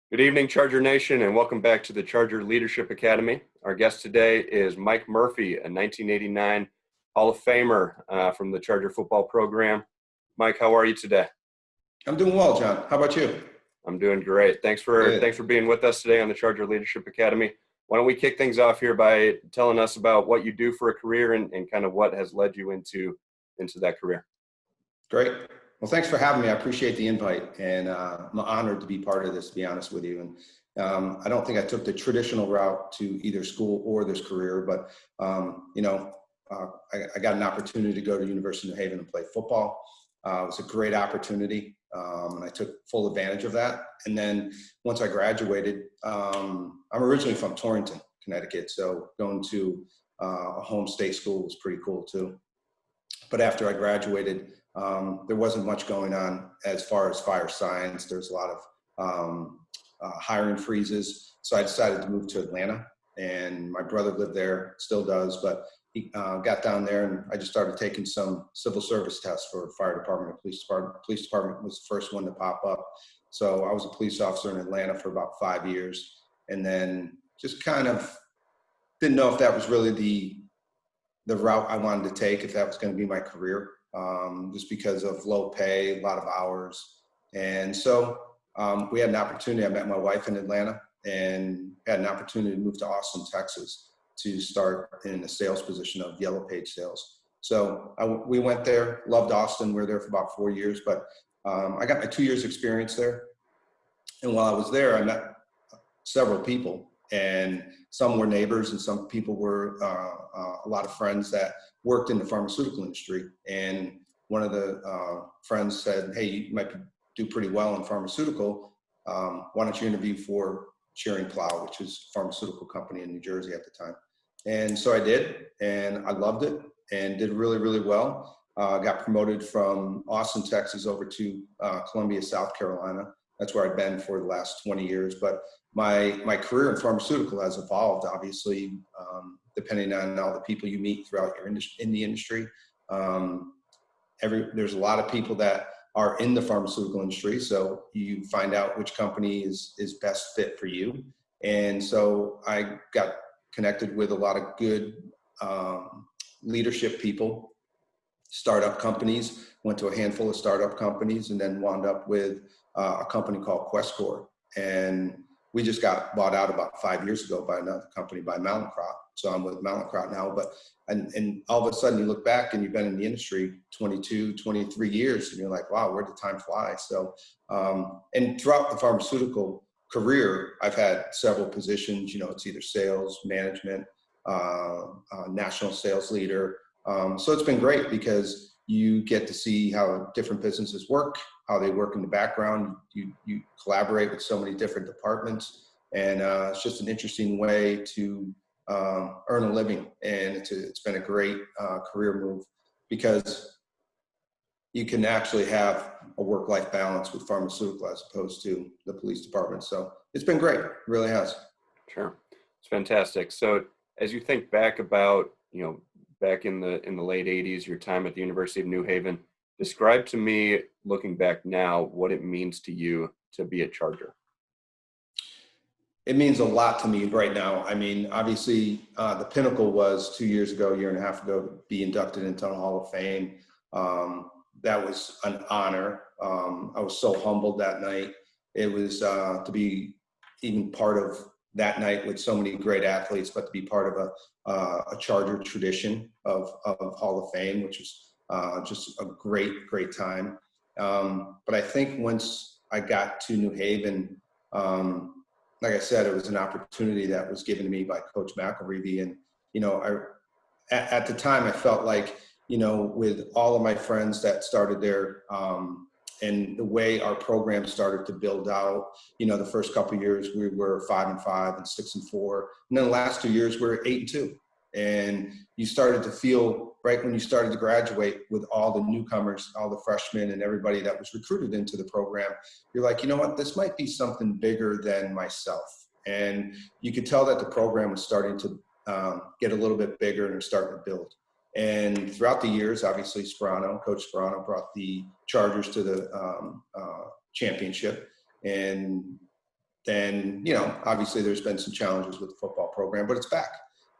Good evening, Charger Nation, and welcome back to the Charger Leadership Academy. Our guest today is Mike Murphy, a 1989 Hall of Famer from the Charger football program. Mike, how are you today? I'm doing well, John. How about you? I'm doing great. Thanks for being with us today on the Charger Leadership Academy. Why don't we kick things off here by telling us about what you do for a career and kind of what has led you into that career? Great. Well, thanks for having me. I appreciate the invite, and I'm honored to be part of this, to be honest with you. And I don't think I took the traditional route to either school or this career, but, I got an opportunity to go to University of New Haven and play football. It was a great opportunity, and I took full advantage of that. And then once I graduated, I'm originally from Torrington, Connecticut, so going to a home state school was pretty cool too. But after I graduated, there wasn't much going on as far as fire science. There's a lot of hiring freezes. So I decided to move to Atlanta, and my brother lived there, still does, but he got down there, and I just started taking some civil service tests for fire department and police department. Police department was the first one to pop up. So I was a police officer in Atlanta for about 5 years, and then just kind of didn't know if that was really the route I wanted to take, if that was going to be my career, just because of low pay, a lot of hours. And so we had an opportunity. I met my wife in Atlanta and had an opportunity to move to Austin, Texas to start in a sales position of Yellow Page sales. So we went there, loved Austin. We were there for about 4 years, but I got my 2 years experience there. And while I was there, I met several people, and some were neighbors and some people were a lot of friends that worked in the pharmaceutical industry. And one of the friends said, "Hey, you might do pretty well in pharmaceutical. Why don't you interview for Cheering Plow," which is a pharmaceutical company in New Jersey at the time. And so I did, and I loved it and did really, really well. Got promoted from Austin, Texas over to Columbia, South Carolina. That's where I've been for the last 20 years. But my career in pharmaceutical has evolved, obviously, depending on all the people you meet throughout in the industry. There's a lot of people that are in the pharmaceutical industry, so you find out which company is best fit for you. And so I got connected with a lot of good leadership people, startup companies, went to a handful of startup companies, and then wound up with a company called Questcor. And we just got bought out about 5 years ago by another company, by Mallinckrodt. So I'm with Mallinckrodt now, and all of a sudden you look back and you've been in the industry 22, 23 years, and you're like, wow, where did time fly? So, and throughout the pharmaceutical career, I've had several positions. It's either sales, management, national sales leader. So it's been great because you get to see how different businesses work, how they work in the background. You collaborate with so many different departments, and it's just an interesting way to earn a living. And it's been a great career move because you can actually have a work-life balance with pharmaceutical as opposed to the police department. So it's been great. It really has. Sure. It's fantastic. So as you think back about, back in the late 80s, your time at the University of New Haven, describe to me, looking back now, what it means to you to be a Charger. It means a lot to me right now. I mean, obviously, the pinnacle was 2 years ago, a year and a half ago, to be inducted into the Hall of Fame. That was an honor. I was so humbled that night. It was to be even part of that night with so many great athletes, but to be part of a Charger tradition of Hall of Fame, which was just a great, great time. But I think once I got to New Haven, like I said, it was an opportunity that was given to me by Coach McElreavy. And, at the time I felt like, with all of my friends that started there, and the way our program started to build out, the first couple of years we were 5-5 and 6-4. And then the last 2 years we were 8-2. And you started to feel, right when you started to graduate, with all the newcomers, all the freshmen and everybody that was recruited into the program, you're like, you know what, this might be something bigger than myself. And you could tell that the program was starting to get a little bit bigger and starting to build. And throughout the years, obviously, Coach Sperano brought the Chargers to the championship. And then, you know, obviously there's been some challenges with the football program, but it's back.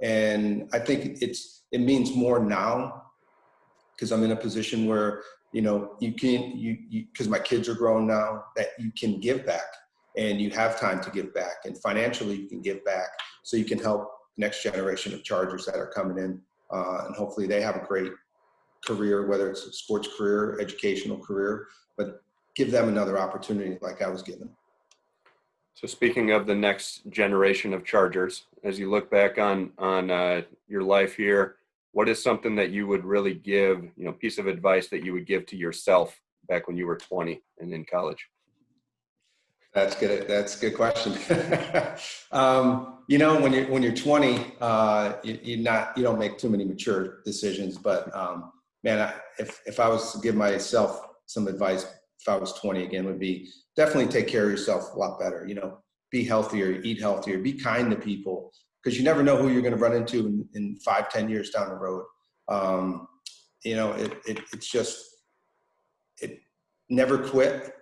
And I think it means more now because I'm in a position where, you know, because my kids are grown now, that you can give back and you have time to give back, and financially you can give back so you can help the next generation of Chargers that are coming in. And hopefully they have a great career, whether it's a sports career, educational career, but give them another opportunity like I was given. So speaking of the next generation of Chargers, as you look back on your life here, what is something that you would really give, you know, piece of advice that you would give to yourself back when you were 20 and in college? That's good. That's a good question. You know, when you're 20, you don't make too many mature decisions. But man, if I was to give myself some advice, if I was 20 again, would be definitely take care of yourself a lot better. You know, be healthier, eat healthier, be kind to people, because you never know who you're going to run into in 5, 10 years down the road. You know, it's just never quit.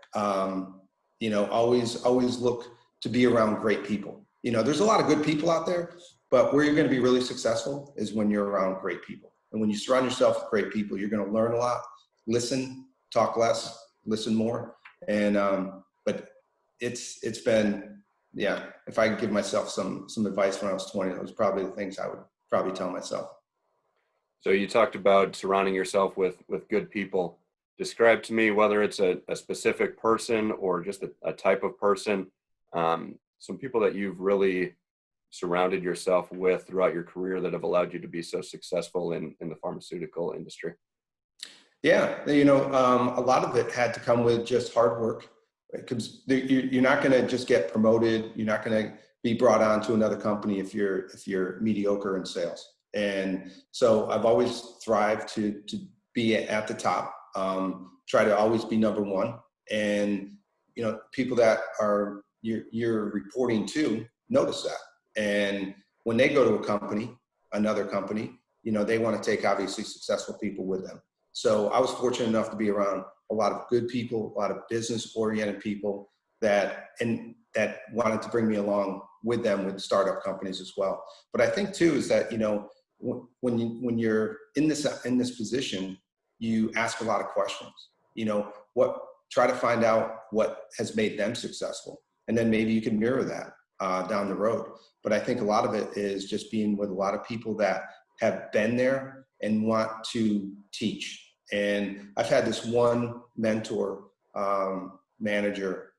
You know, always look to be around great people. You know, there's a lot of good people out there, but where you're going to be really successful is when you're around great people. And when you surround yourself with great people, you're going to learn a lot, listen, talk less, listen more. And, but it's been, yeah, if I could give myself some advice when I was 20, those probably the things I would probably tell myself. So you talked about surrounding yourself with good people. Describe to me whether it's a specific person or just a type of person, some people that you've really surrounded yourself with throughout your career that have allowed you to be so successful in the pharmaceutical industry. Yeah, you know, a lot of it had to come with just hard work, because you're not going to just get promoted. You're not going to be brought on to another company if you're mediocre in sales. And so I've always thrived to be at the top. Try to always be number one, and you know, people that are you're reporting to notice that. And when they go to a company, another company, you know, they want to take obviously successful people with them. So I was fortunate enough to be around a lot of good people, a lot of business oriented people that wanted to bring me along with them with startup companies as well. But I think too is that, you know, when you're in this position, you ask a lot of questions. You know, try to find out what has made them successful, and then maybe you can mirror that down the road. But I think a lot of it is just being with a lot of people that have been there and want to teach. And I've had this one mentor, manager,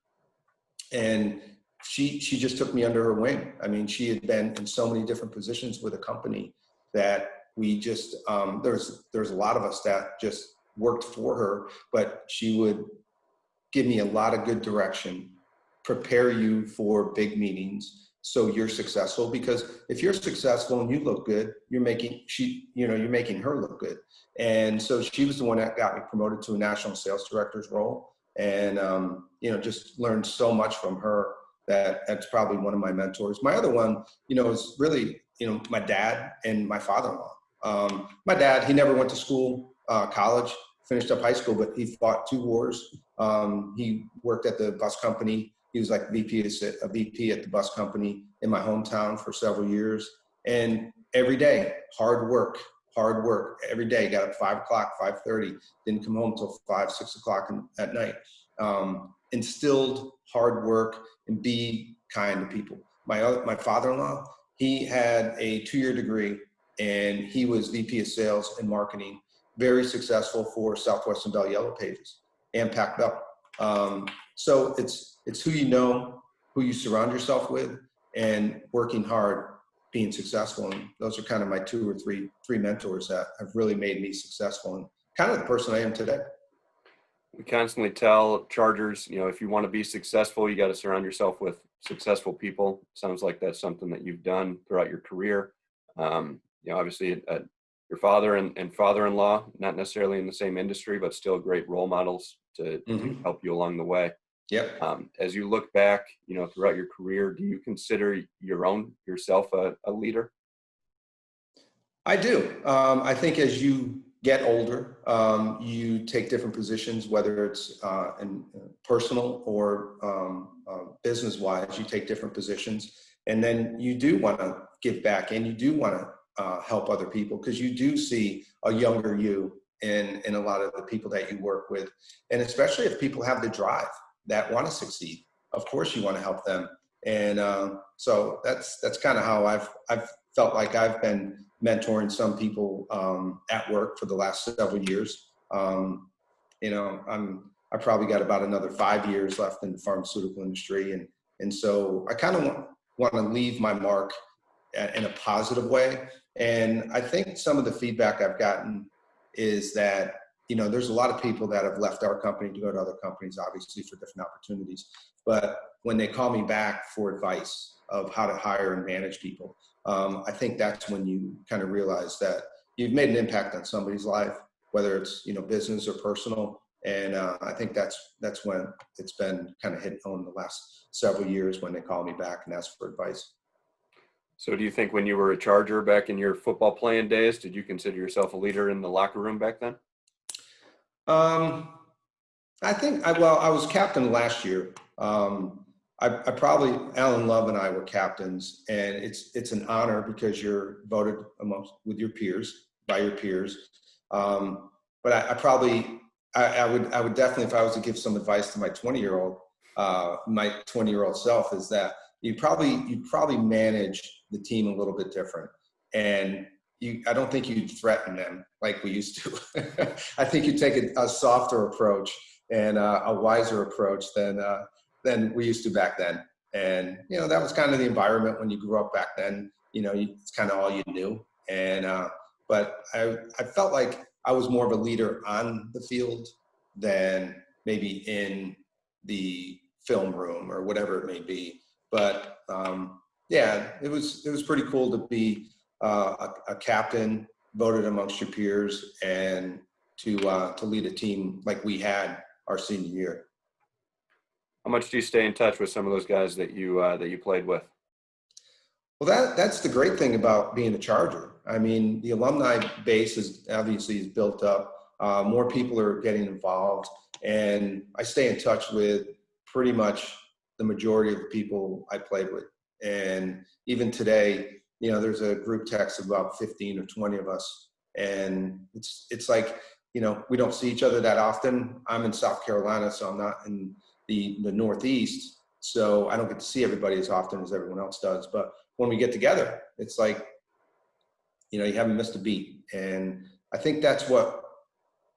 and she just took me under her wing. I mean, she had been in so many different positions with a company that we just there's a lot of us that just worked for her, but she would give me a lot of good direction, prepare you for big meetings so you're successful. Because if you're successful and you look good, you're making her look good. And so she was the one that got me promoted to a national sales director's role. And you know, just learned so much from her. That's probably one of my mentors. My other one, you know, is really, you know, my dad and my father-in-law. My dad, he never went to school, college, finished up high school, but he fought 2 wars. He worked at the bus company. He was like a VP at the bus company in my hometown for several years. And every day, hard work every day. Got up 5 o'clock, 5:30, didn't come home till 5, 6 o'clock at night. Instilled hard work and be kind to people. My father-in-law, he had a 2-year degree, and he was VP of sales and marketing, very successful for Southwest and Bell Yellow Pages, and packed up. So it's who you know, who you surround yourself with, and working hard, being successful. And those are kind of my 2 or 3 mentors that have really made me successful and kind of the person I am today. We constantly tell Chargers, you know, if you want to be successful, you got to surround yourself with successful people. Sounds like that's something that you've done throughout your career. You know, obviously your father and father-in-law, not necessarily in the same industry, but still great role models to help you along the way. Yep. As you look back, you know, throughout your career, do you consider yourself a leader? I do. I think as you get older, you take different positions, whether it's in personal or business-wise, you take different positions. And then you do want to give back, and you do want to help other people, because you do see a younger you in a lot of the people that you work with. And especially if people have the drive that want to succeed, of course you want to help them. And so that's kind of how I've felt like I've been mentoring some people at work for the last several years. You know, I probably got about another 5 years left in the pharmaceutical industry, and so I kind of want to leave my mark in a positive way. And I think some of the feedback I've gotten is that, you know, there's a lot of people that have left our company to go to other companies, obviously for different opportunities. But when they call me back for advice of how to hire and manage people, I think that's when you kind of realize that you've made an impact on somebody's life, whether it's, you know, business or personal. And I think that's when it's been kind of hit home the last several years, when they call me back and ask for advice. So do you think when you were a Charger back in your football playing days, did you consider yourself a leader in the locker room back then? Um, I think I was captain last year. I probably, Alan Love and I were captains, and it's an honor because you're voted amongst with your peers, by your peers. But I would definitely, if I was to give some advice to my 20-year-old self, is that you probably manage the team a little bit different. And I don't think you'd threaten them like we used to. I think you take a softer approach and a wiser approach than we used to back then. And, you know, that was kind of the environment when you grew up back then. You know, it's kind of all you knew. And but I felt like I was more of a leader on the field than maybe in the film room or whatever it may be. But yeah, it was pretty cool to be a captain, voted amongst your peers, and to lead a team like we had our senior year. How much do you stay in touch with some of those guys that you played with? Well, that's the great thing about being a Charger. I mean, the alumni base is obviously built up. More people are getting involved, and I stay in touch with pretty much the majority of the people I played with. And even today, you know, there's a group text of about 15 or 20 of us, and it's like, you know, we don't see each other that often. I'm in South Carolina, so I'm not in the Northeast, so I don't get to see everybody as often as everyone else does. But when we get together, it's like, you know, you haven't missed a beat. And I think that's what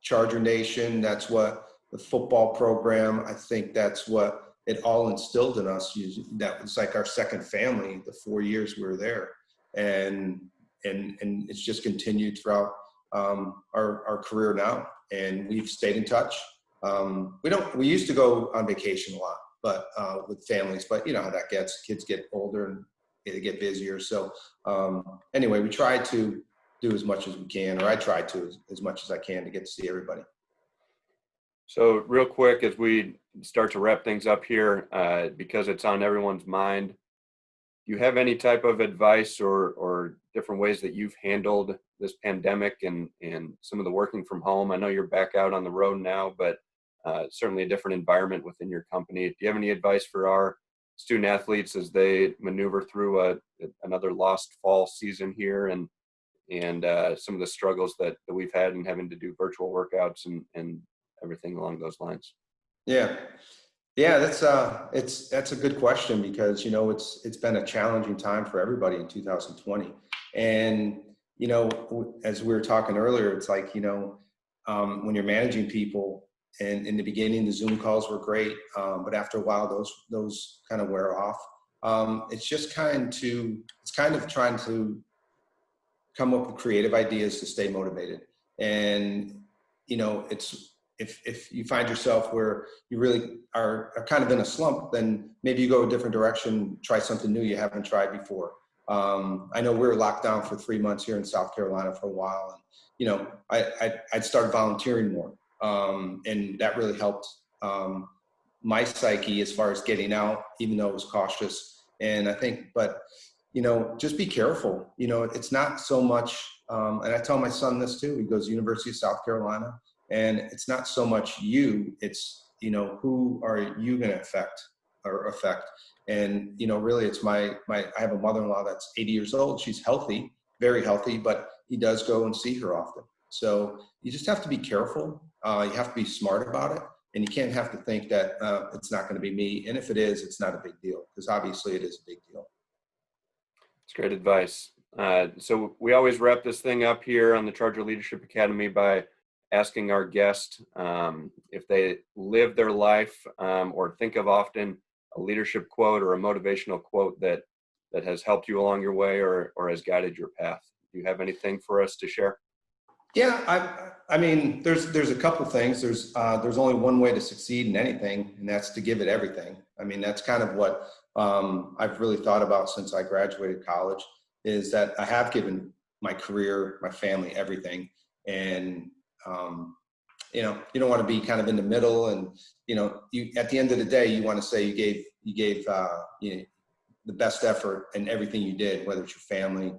Charger Nation, that's what the football program, I think that's what it all instilled in us. That was like our second family, the 4 years we were there. And it's just continued throughout our career now. And we've stayed in touch. We used to go on vacation a lot, but with families, but you know how that gets. Kids get older and they get busier. So anyway, we try to do as much as we can, or I try to as much as I can, to get to see everybody. So real quick, as we start to wrap things up here, because it's on everyone's mind, do you have any type of advice or different ways that you've handled this pandemic and some of the working from home? I know you're back out on the road now, but certainly a different environment within your company. Do you have any advice for our student athletes as they maneuver through another lost fall season here and some of the struggles that we've had in having to do virtual workouts and everything along those lines? Yeah, that's a good question, because you know it's been a challenging time for everybody in 2020. And you know, as we were talking earlier, it's like, you know, when you're managing people, and in the beginning the Zoom calls were great, but after a while those kind of wear off. It's kind of trying to come up with creative ideas to stay motivated. And you know, it's if you find yourself where you really are kind of in a slump, then maybe you go a different direction, try something new you haven't tried before. I know we were locked down for 3 months here in South Carolina for a while, and you know, I'd started volunteering more, and that really helped my psyche as far as getting out, even though it was cautious. And I think, but you know, just be careful. You know, it's not so much And I tell my son this too. He goes University of South Carolina, and it's not so much you, it's, who are you going to affect? And, really it's I have a mother-in-law that's 80 years old. She's healthy, very healthy, but he does go and see her often. So you just have to be careful. You have to be smart about it. And you can't have to think that it's not going to be me. And if it is, it's not a big deal, because obviously it is a big deal. It's great advice. So we always wrap this thing up here on the Charger Leadership Academy by asking our guest if they live their life or think of often a leadership quote or a motivational quote that has helped you along your way or has guided your path. Do you have anything for us to share? Yeah, I mean, there's a couple things. There's only one way to succeed in anything, and that's to give it everything. I mean, that's kind of what I've really thought about since I graduated college, is that I have given my career, my family, everything. And you don't want to be kind of in the middle, and you at the end of the day, you want to say you gave the best effort in everything you did, whether it's your family,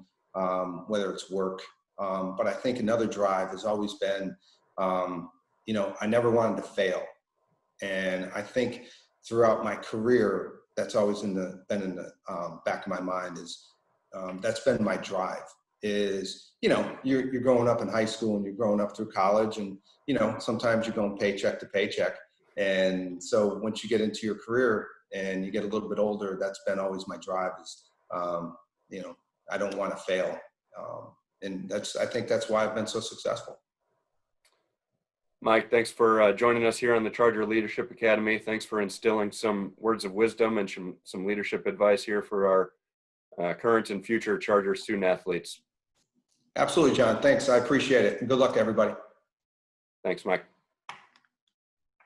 whether it's work. But I think another drive has always been, I never wanted to fail. And I think throughout my career, that's always been in the back of my mind, is that's been my drive. Is, you're growing up in high school and you're growing up through college, and, sometimes you're going paycheck to paycheck. And so once you get into your career and you get a little bit older, that's been always my drive, is, I don't want to fail. And I think that's why I've been so successful. Mike, thanks for joining us here on the Charger Leadership Academy. Thanks for instilling some words of wisdom and some leadership advice here for our current and future Charger student athletes. Absolutely, John. Thanks. I appreciate it. And good luck to everybody. Thanks, Mike.